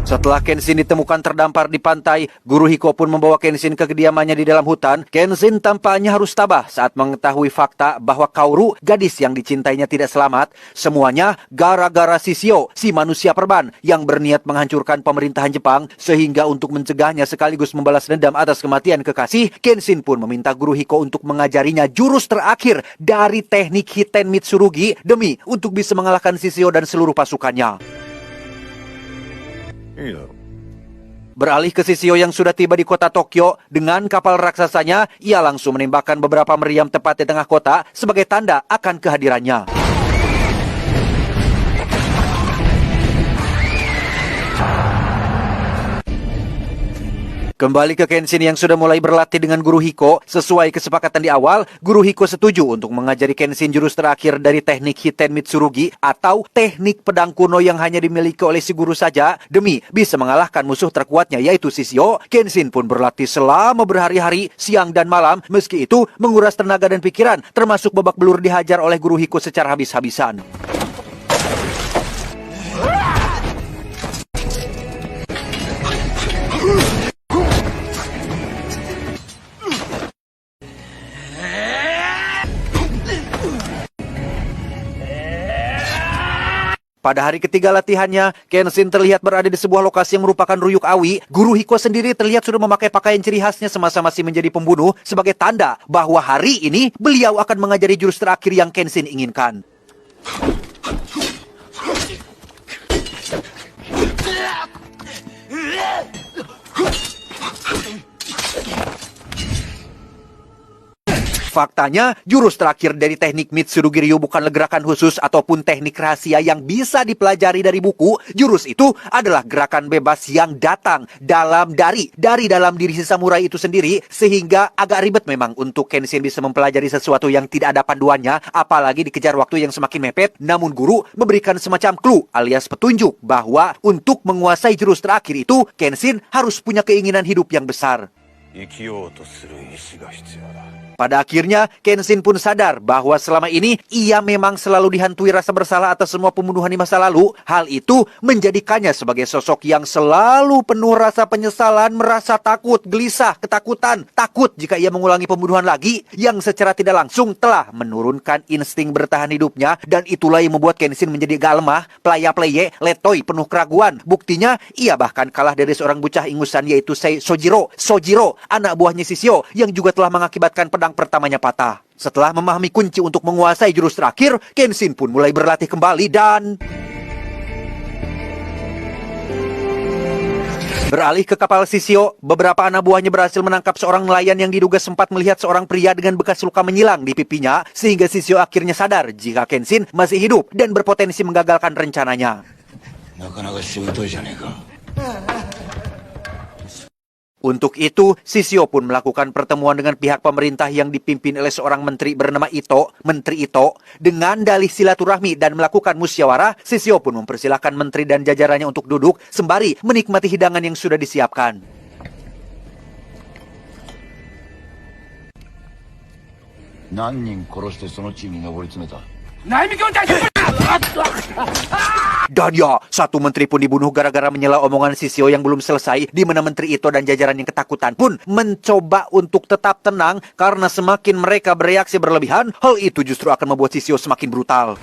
Setelah Kenshin ditemukan terdampar di pantai, Guru Hiko pun membawa Kenshin ke kediamannya di dalam hutan. Kenshin tampaknya harus tabah saat mengetahui fakta bahwa Kaoru, gadis yang dicintainya, tidak selamat. Semuanya gara-gara Shishio, si manusia perban yang berniat menghancurkan pemerintahan Jepang. Sehingga untuk mencegahnya sekaligus membalas dendam atas kematian kekasih, Kenshin pun meminta Guru Hiko untuk mengajarinya jurus terakhir dari teknik Hiten Mitsurugi demi untuk bisa mengalahkan Shishio dan seluruh pasukannya. Beralih ke Shishio yang sudah tiba di kota Tokyo, dengan kapal raksasanya, ia langsung menembakkan beberapa meriam tepat di tengah kota sebagai tanda akan kehadirannya. Kembali ke Kenshin yang sudah mulai berlatih dengan Guru Hiko. Sesuai kesepakatan di awal, Guru Hiko setuju untuk mengajari Kenshin jurus terakhir dari teknik Hiten Mitsurugi atau teknik pedang kuno yang hanya dimiliki oleh si guru saja demi bisa mengalahkan musuh terkuatnya yaitu Shishio. Kenshin pun berlatih selama berhari-hari, siang dan malam. Meski itu menguras tenaga dan pikiran, termasuk babak belur dihajar oleh Guru Hiko secara habis-habisan. Pada hari ketiga latihannya, Kenshin terlihat berada di sebuah lokasi yang merupakan Ruyuk Awi. Guru Hiko sendiri terlihat sudah memakai pakaian ciri khasnya semasa masih menjadi pembunuh sebagai tanda bahwa hari ini beliau akan mengajari jurus terakhir yang Kenshin inginkan. Faktanya, jurus terakhir dari teknik Mitsurugi Ryu bukanlah gerakan khusus ataupun teknik rahasia yang bisa dipelajari dari buku. Jurus itu adalah gerakan bebas yang datang dari dalam diri si samurai itu sendiri, sehingga agak ribet memang untuk Kenshin bisa mempelajari sesuatu yang tidak ada panduannya, apalagi dikejar waktu yang semakin mepet. Namun guru memberikan semacam clue alias petunjuk bahwa untuk menguasai jurus terakhir itu, Kenshin harus punya keinginan hidup yang besar. Pada akhirnya, Kenshin pun sadar bahwa selama ini ia memang selalu dihantui rasa bersalah atas semua pembunuhan di masa lalu. Hal itu menjadikannya sebagai sosok yang selalu penuh rasa penyesalan, merasa takut, gelisah, ketakutan, takut jika ia mengulangi pembunuhan lagi, yang secara tidak langsung telah menurunkan insting bertahan hidupnya. Dan itulah yang membuat Kenshin menjadi gak lemah, playa-pleye, letoy, penuh keraguan. Buktinya, ia bahkan kalah dari seorang bocah ingusan yaitu Sojiro, anak buahnya Shishio, yang juga telah mengakibatkan pedang pertamanya patah. Setelah memahami kunci untuk menguasai jurus terakhir, Kenshin pun mulai berlatih kembali dan beralih ke kapal Shishio. Beberapa anak buahnya berhasil menangkap seorang nelayan yang diduga sempat melihat seorang pria dengan bekas luka menyilang di pipinya, sehingga Shishio akhirnya sadar jika Kenshin masih hidup dan berpotensi menggagalkan rencananya. Untuk itu, Shishio pun melakukan pertemuan dengan pihak pemerintah yang dipimpin oleh seorang menteri bernama Menteri Ito. Dengan dalih silaturahmi dan melakukan musyawarah, Shishio pun mempersilahkan menteri dan jajarannya untuk duduk sembari menikmati hidangan yang sudah disiapkan. Dan ya, satu menteri pun dibunuh gara-gara menyela omongan Shishio yang belum selesai, di mana menteri Ito dan jajaran yang ketakutan pun mencoba untuk tetap tenang karena semakin mereka bereaksi berlebihan, hal itu justru akan membuat Shishio semakin brutal.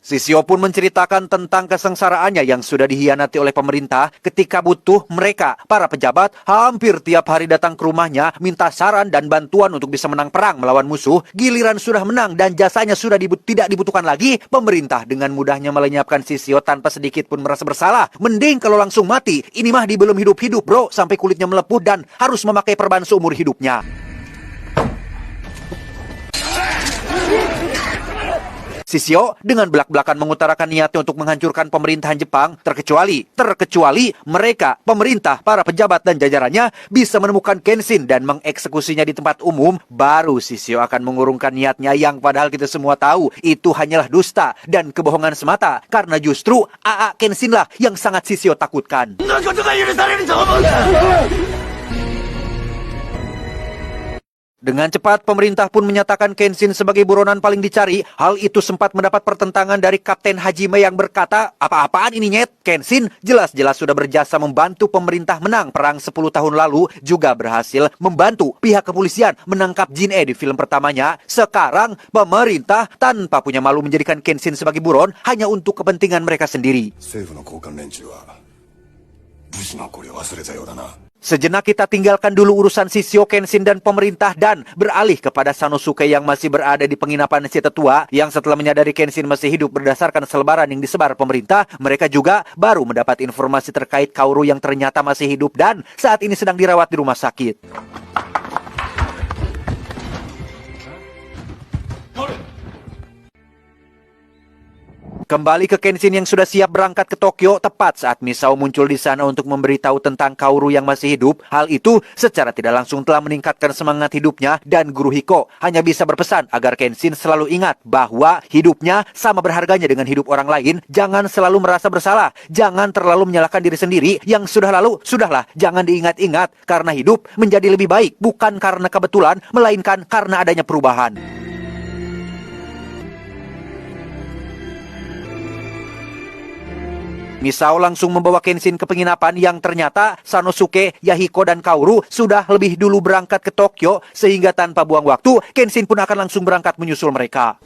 Shishio pun menceritakan tentang kesengsaraannya yang sudah dihianati oleh pemerintah ketika butuh mereka, para pejabat, hampir tiap hari datang ke rumahnya, minta saran dan bantuan untuk bisa menang perang melawan musuh. Giliran sudah menang dan jasanya sudah tidak dibutuhkan lagi, pemerintah dengan mudahnya melenyapkan Shishio tanpa sedikit pun merasa bersalah. Mending kalau langsung mati, ini mah belum hidup-hidup bro, sampai kulitnya melepuh dan harus memakai perban seumur hidupnya. Shishio dengan belak-belakan mengutarakan niatnya untuk menghancurkan pemerintahan Jepang, terkecuali mereka, pemerintah, para pejabat dan jajarannya bisa menemukan Kenshin dan mengeksekusinya di tempat umum, baru Shishio akan mengurungkan niatnya yang padahal kita semua tahu itu hanyalah dusta dan kebohongan semata, karena justru AA Kenshin lah yang sangat Shishio takutkan. Dengan cepat, pemerintah pun menyatakan Kenshin sebagai buronan paling dicari. Hal itu sempat mendapat pertentangan dari Kapten Hajime yang berkata, apa-apaan ini nyet? Kenshin jelas-jelas sudah berjasa membantu pemerintah menang perang 10 tahun lalu, juga berhasil membantu pihak kepolisian menangkap Jin-e di film pertamanya. Sekarang, pemerintah tanpa punya malu menjadikan Kenshin sebagai buron hanya untuk kepentingan mereka sendiri. Sejenak kita tinggalkan dulu urusan Shishio, Kenshin, dan pemerintah dan beralih kepada Sanosuke yang masih berada di penginapan si tetua yang setelah menyadari Kenshin masih hidup berdasarkan selebaran yang disebar pemerintah, mereka juga baru mendapat informasi terkait Kaoru yang ternyata masih hidup dan saat ini sedang dirawat di rumah sakit. Kembali ke Kenshin yang sudah siap berangkat ke Tokyo tepat saat Misao muncul di sana untuk memberitahu tentang Kaoru yang masih hidup. Hal itu secara tidak langsung telah meningkatkan semangat hidupnya dan Guru Hiko hanya bisa berpesan agar Kenshin selalu ingat bahwa hidupnya sama berharganya dengan hidup orang lain. Jangan selalu merasa bersalah, jangan terlalu menyalahkan diri sendiri. Yang sudah lalu, sudahlah, jangan diingat-ingat karena hidup menjadi lebih baik bukan karena kebetulan, melainkan karena adanya perubahan. Misao langsung membawa Kenshin ke penginapan yang ternyata Sanosuke, Yahiko, dan Kaoru sudah lebih dulu berangkat ke Tokyo sehingga tanpa buang waktu, Kenshin pun akan langsung berangkat menyusul mereka.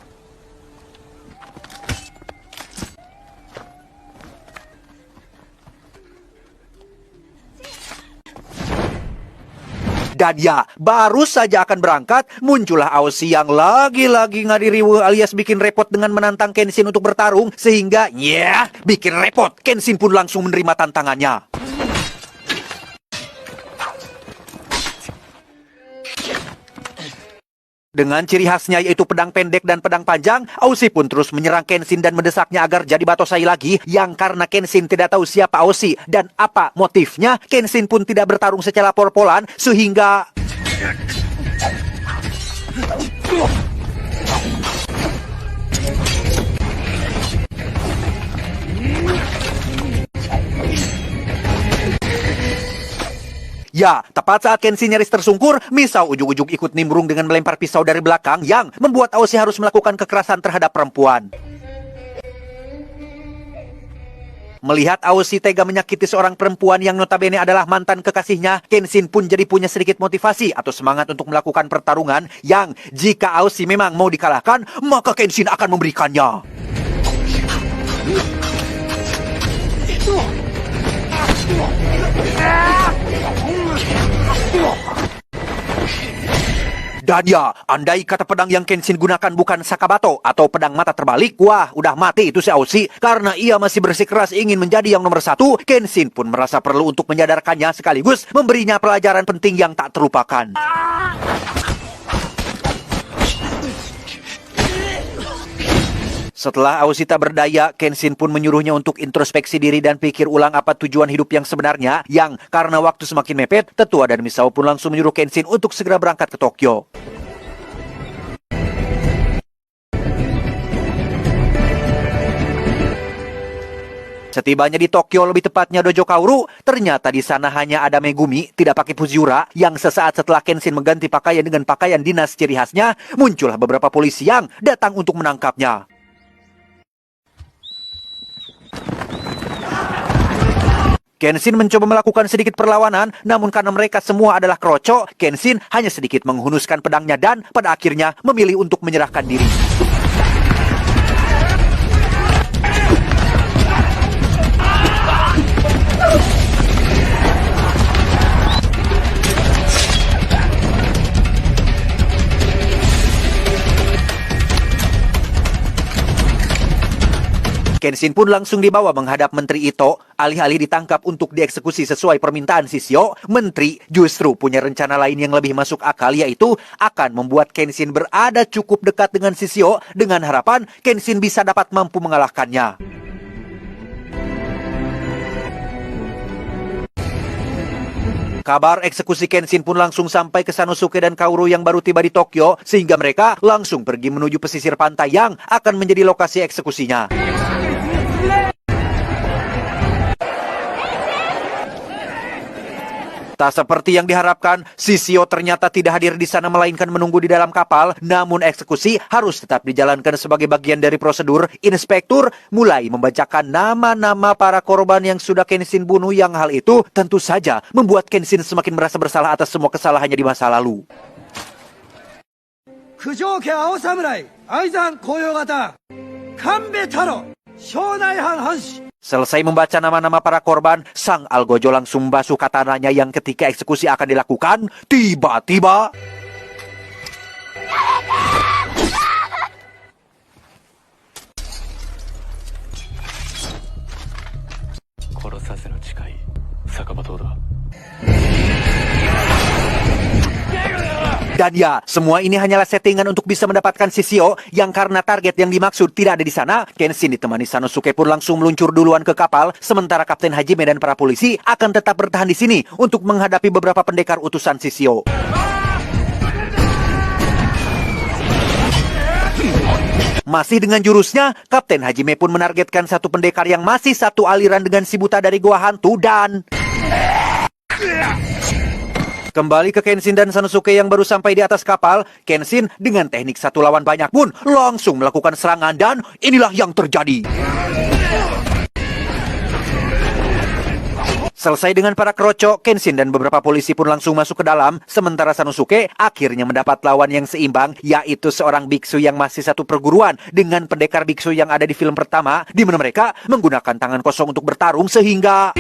Dan ya, baru saja akan berangkat, muncullah Aoshi yang lagi-lagi ngadiriwu alias bikin repot dengan menantang Kenshin untuk bertarung. Sehingga, bikin repot. Kenshin pun langsung menerima tantangannya. Dengan ciri khasnya yaitu pedang pendek dan pedang panjang, Aoshi pun terus menyerang Kenshin dan mendesaknya agar jadi batosai lagi. Yang karena Kenshin tidak tahu siapa Aoshi dan apa motifnya, Kenshin pun tidak bertarung secara pol-polan sehingga... Ya, tepat saat Kenshin nyaris tersungkur, Misao ujug-ujug ikut nimbrung dengan melempar pisau dari belakang yang membuat Aoshi harus melakukan kekerasan terhadap perempuan. Melihat Aoshi tega menyakiti seorang perempuan yang notabene adalah mantan kekasihnya, Kenshin pun jadi punya sedikit motivasi atau semangat untuk melakukan pertarungan yang jika Aoshi memang mau dikalahkan, maka Kenshin akan memberikannya. Dan ya, andai kata pedang yang Kenshin gunakan bukan Sakabato atau pedang mata terbalik, wah, udah mati itu si Aoshi. Karena ia masih bersikeras ingin menjadi yang nomor 1, Kenshin pun merasa perlu untuk menyadarkannya sekaligus memberinya pelajaran penting yang tak terlupakan. Setelah Aoshi tak berdaya, Kenshin pun menyuruhnya untuk introspeksi diri dan pikir ulang apa tujuan hidup yang sebenarnya, yang karena waktu semakin mepet, tetua dan Misao pun langsung menyuruh Kenshin untuk segera berangkat ke Tokyo. Setibanya di Tokyo, lebih tepatnya Dojo Kaoru, ternyata di sana hanya ada Megumi, tidak pakai Fujiura, yang sesaat setelah Kenshin mengganti pakaian dengan pakaian dinas ciri khasnya, muncullah beberapa polisi yang datang untuk menangkapnya. Kenshin mencoba melakukan sedikit perlawanan, namun karena mereka semua adalah kroco, Kenshin hanya sedikit menghunuskan pedangnya dan pada akhirnya memilih untuk menyerahkan diri. Kenshin pun langsung dibawa menghadap Menteri Ito. Alih-alih ditangkap untuk dieksekusi sesuai permintaan Shishio, Menteri justru punya rencana lain yang lebih masuk akal, yaitu akan membuat Kenshin berada cukup dekat dengan Shishio dengan harapan Kenshin bisa dapat mampu mengalahkannya. Kabar eksekusi Kenshin pun langsung sampai ke Sanosuke dan Kaoru yang baru tiba di Tokyo, sehingga mereka langsung pergi menuju pesisir pantai yang akan menjadi lokasi eksekusinya. Tak seperti yang diharapkan, Shishio ternyata tidak hadir di sana melainkan menunggu di dalam kapal. Namun eksekusi harus tetap dijalankan sebagai bagian dari prosedur. Inspektur mulai membacakan nama-nama para korban yang sudah Kenshin bunuh, yang hal itu tentu saja membuat Kenshin semakin merasa bersalah atas semua kesalahannya di masa lalu. Kujoke Ao Samurai, Aizan Koyogata, Kanbe Taro, Shonai Han Hanshi. Selesai membaca nama-nama para korban, sang Algojo langsung basuh katananya yang ketika eksekusi akan dilakukan, tiba-tiba... Dan ya, semua ini hanyalah settingan untuk bisa mendapatkan Shishio, yang karena target yang dimaksud tidak ada di sana. Kenshin ditemani Sanosuke pun langsung meluncur duluan ke kapal, sementara Kapten Hajime dan para polisi akan tetap bertahan di sini untuk menghadapi beberapa pendekar utusan Shishio. Masih dengan jurusnya, Kapten Hajime pun menargetkan satu pendekar yang masih satu aliran dengan si buta dari gua hantu dan... Kembali ke Kenshin dan Sanosuke yang baru sampai di atas kapal, Kenshin dengan teknik satu lawan banyak pun langsung melakukan serangan dan inilah yang terjadi. Selesai dengan para kroco, Kenshin dan beberapa polisi pun langsung masuk ke dalam, sementara Sanosuke akhirnya mendapat lawan yang seimbang, yaitu seorang biksu yang masih satu perguruan dengan pendekar biksu yang ada di film pertama, di mana mereka menggunakan tangan kosong untuk bertarung sehingga...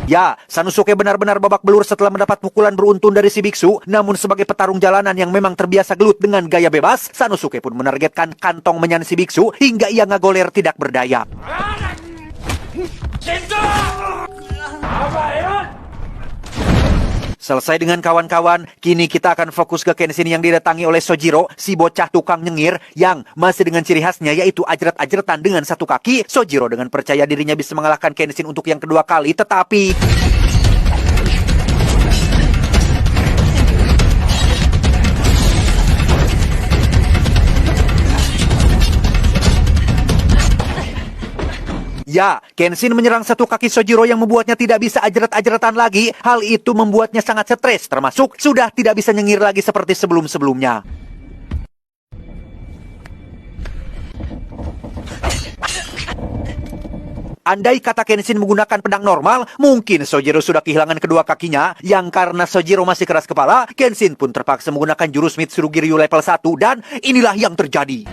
Ya, Sanosuke benar-benar babak belur setelah mendapat pukulan beruntun dari si biksu. Namun sebagai petarung jalanan yang memang terbiasa gelut dengan gaya bebas, Sanosuke pun menargetkan kantong menyan si biksu hingga ia ngagoler tidak berdaya. Selesai dengan kawan-kawan, kini kita akan fokus ke Kenshin yang didatangi oleh Sojiro, si bocah tukang nyengir yang masih dengan ciri khasnya yaitu ajrat-ajratan dengan satu kaki. Sojiro dengan percaya dirinya bisa mengalahkan Kenshin untuk yang kedua kali, tetapi... Ya, Kenshin menyerang satu kaki Sojiro yang membuatnya tidak bisa ajrat-ajratan lagi. Hal itu membuatnya sangat stres, termasuk sudah tidak bisa nyengir lagi seperti sebelum-sebelumnya. Andai kata Kenshin menggunakan pedang normal, mungkin Sojiro sudah kehilangan kedua kakinya. Yang karena Sojiro masih keras kepala, Kenshin pun terpaksa menggunakan jurus Mitsurugi Ryu level 1 dan inilah yang terjadi.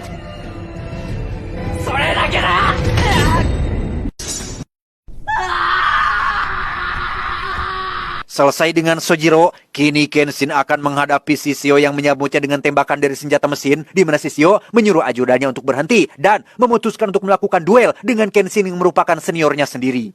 Selesai dengan Sojiro, kini Kenshin akan menghadapi Shishio yang menyambutnya dengan tembakan dari senjata mesin, di mana Shishio menyuruh ajudannya untuk berhenti dan memutuskan untuk melakukan duel dengan Kenshin yang merupakan seniornya sendiri.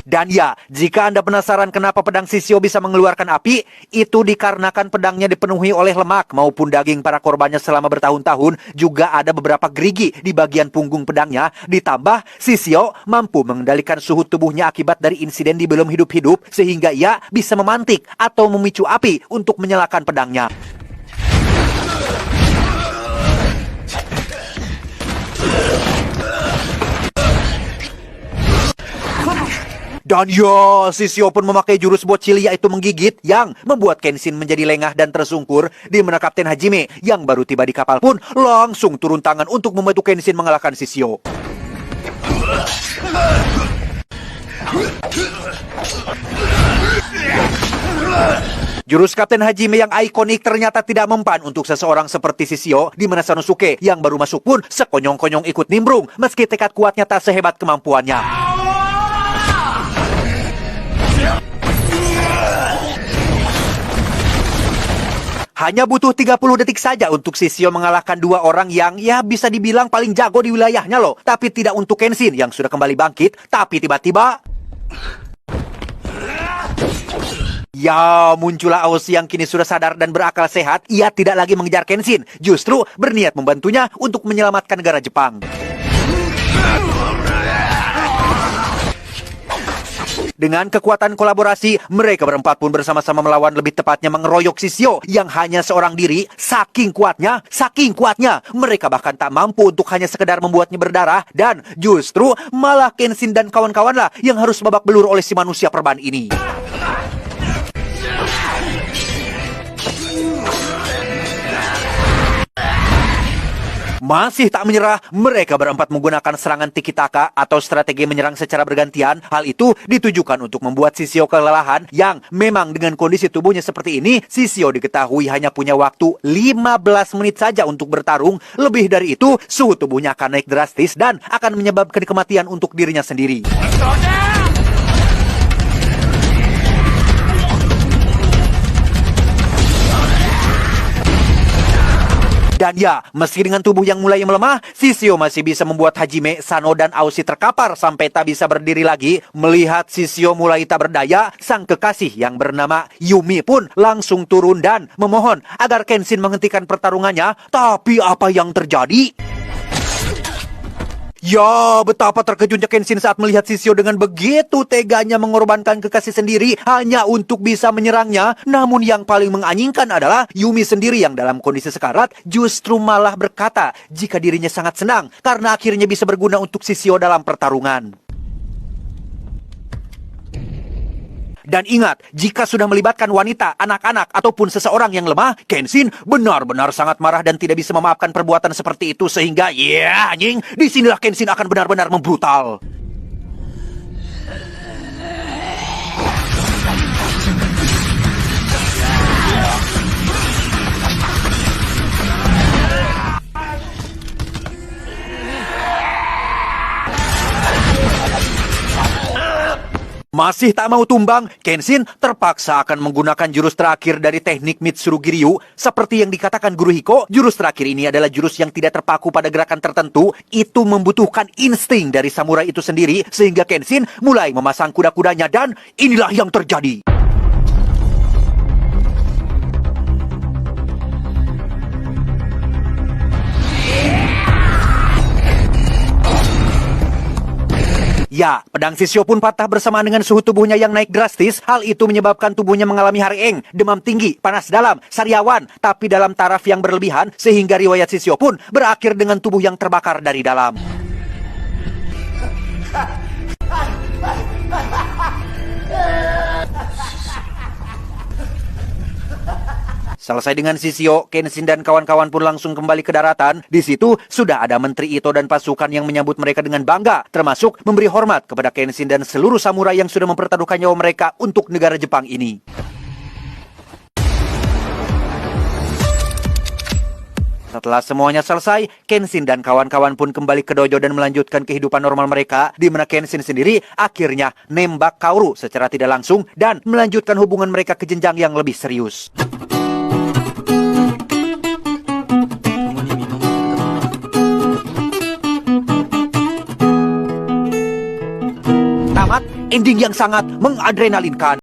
Dan ya, jika Anda penasaran kenapa pedang Shishio bisa mengeluarkan api, itu dikarenakan pedangnya dipenuhi oleh lemak maupun daging para korbannya selama bertahun-tahun. Juga ada beberapa gerigi di bagian punggung pedangnya. Ditambah, Shishio mampu mengendalikan suhu tubuhnya akibat dari insiden di belum hidup-hidup, sehingga ia bisa memantik atau memicu api untuk menyalakan pedangnya. Dan ya, Shishio pun memakai jurus bocil yaitu menggigit yang membuat Kenshin menjadi lengah dan tersungkur, di mana Kapten Hajime yang baru tiba di kapal pun langsung turun tangan untuk membantu Kenshin mengalahkan Shishio. Jurus Kapten Hajime yang ikonik ternyata tidak mempan untuk seseorang seperti Shishio, di mana Sanosuke yang baru masuk pun sekonyong-konyong ikut nimbrung meski tekad kuatnya tak sehebat kemampuannya. Hanya butuh 30 detik saja untuk Shishio mengalahkan dua orang yang ya bisa dibilang paling jago di wilayahnya loh. Tapi tidak untuk Kenshin yang sudah kembali bangkit. Tapi tiba-tiba... Ya, muncullah Aoshi yang kini sudah sadar dan berakal sehat. Ia tidak lagi mengejar Kenshin, justru berniat membantunya untuk menyelamatkan negara Jepang. Dengan kekuatan kolaborasi, mereka berempat pun bersama-sama melawan, lebih tepatnya mengeroyok Shishio yang hanya seorang diri. Saking kuatnya, mereka bahkan tak mampu untuk hanya sekedar membuatnya berdarah, dan justru malah Kenshin dan kawan-kawan lah yang harus babak belur oleh si manusia perban ini. Masih tak menyerah, mereka berempat menggunakan serangan tiki-taka atau strategi menyerang secara bergantian. Hal itu ditujukan untuk membuat Shishio kelelahan, yang memang dengan kondisi tubuhnya seperti ini, Shishio diketahui hanya punya waktu 15 menit saja untuk bertarung. Lebih dari itu, suhu tubuhnya akan naik drastis dan akan menyebabkan kematian untuk dirinya sendiri. Dan ya, meski dengan tubuh yang mulai melemah, Shishio masih bisa membuat Hajime, Sano, dan Aoshi terkapar sampai tak bisa berdiri lagi. Melihat Shishio mulai tak berdaya, sang kekasih yang bernama Yumi pun langsung turun dan memohon agar Kenshin menghentikan pertarungannya. Tapi apa yang terjadi? Ya, betapa terkejutnya Kenshin saat melihat Shishio dengan begitu teganya mengorbankan kekasih sendiri hanya untuk bisa menyerangnya. Namun yang paling menganjingkan adalah Yumi sendiri yang dalam kondisi sekarat justru malah berkata jika dirinya sangat senang karena akhirnya bisa berguna untuk Shishio dalam pertarungan. Dan ingat, jika sudah melibatkan wanita, anak-anak, ataupun seseorang yang lemah, Kenshin benar-benar sangat marah dan tidak bisa memaafkan perbuatan seperti itu. Sehingga, anjing, disinilah Kenshin akan benar-benar membrutal. Masih tak mau tumbang, Kenshin terpaksa akan menggunakan jurus terakhir dari teknik Mitsurugi Ryu. Seperti yang dikatakan Guru Hiko, jurus terakhir ini adalah jurus yang tidak terpaku pada gerakan tertentu. Itu membutuhkan insting dari samurai itu sendiri, sehingga Kenshin mulai memasang kuda-kudanya dan inilah yang terjadi. Ya, pedang Shishio pun patah bersamaan dengan suhu tubuhnya yang naik drastis. Hal itu menyebabkan tubuhnya mengalami hareeng, demam tinggi, panas dalam, sariawan, tapi dalam taraf yang berlebihan, sehingga riwayat Shishio pun berakhir dengan tubuh yang terbakar dari dalam. Selesai dengan Shishio, Kenshin dan kawan-kawan pun langsung kembali ke daratan. Di situ sudah ada Menteri Ito dan pasukan yang menyambut mereka dengan bangga, termasuk memberi hormat kepada Kenshin dan seluruh samurai yang sudah mempertaruhkan nyawa mereka untuk negara Jepang ini. Setelah semuanya selesai, Kenshin dan kawan-kawan pun kembali ke dojo dan melanjutkan kehidupan normal mereka, di mana Kenshin sendiri akhirnya nembak Kaoru secara tidak langsung dan melanjutkan hubungan mereka ke jenjang yang lebih serius. Tamat, ending yang sangat mengadrenalinkan.